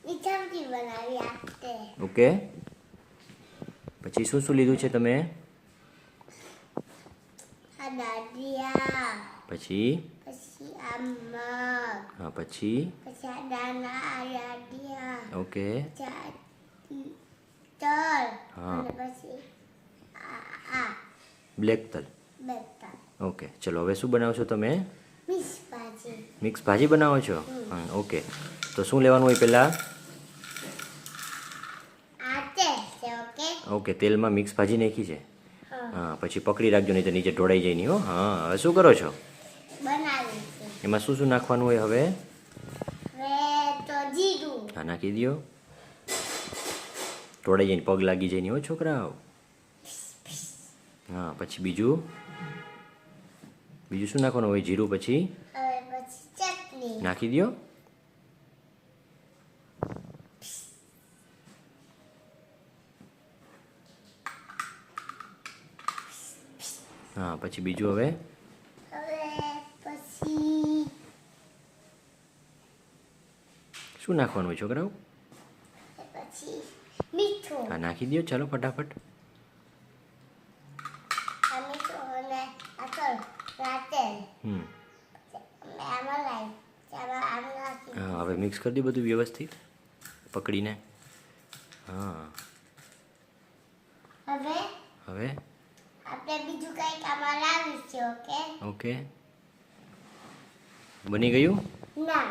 સબ્જી બનાવી આપતે. ઓકે, પછી શું શું લીધું છે તમે? આ દાદિયા, પછી પછી આ મગ, હા, પછી પછી આ દાણા, આ દાદિયા, ઓકે, પછી આ તલ, હા, અને પછી આ બ્લેક તલ. બેટા ઓકે, ચલો હવે શું બનાવશો તમે? મિક્સ ભાજી. મિક્સ ભાજી બનાવો છો? હા, ઓકે. તો શું લેવાનું હોય પહેલાં? આ તેલ છે. ઓકે, ઓકે, તેલમાં મિક્સ ભાજી નાખી છે. હા, હા, પછી પકડી રાખજો નહીં તો નીચે ઢોળાઈ જાય નહીં હો. હા, હવે શું કરો છો? બનાવી છે. એમાં શું શું નાખવાનું હોય હવે? હવે તો જીરું, હા, નાખી દ્યો. ઢોળાઈ જાય, પગ લાગી જાય નહીં હો છોકરાઓ. હા, પછી બીજું બીજું શું નાખવાનું હોય? જીરું, પછી હવે પછી ચટણી, નાખી દ્યો. હા, પછી બીજું હવે હવે પછી શું નાખવાનું હોય છોકરાઓ? પછી મીઠું, હા, નાખી દ્યો. ચાલો ફટાફટ. આ મીઠું અને આ તલ, આ તેલ. હમ આમાં લાઈ, ચાલો આમ નાખી. હા, હવે મિક્સ કરી દો બધું વ્યવસ્થિત પકડીને. હા, હવે હવે આપણે બીજું કંઈક આમાં લાવીશું. ઓકે, ઓકે, બની ગયું? ના.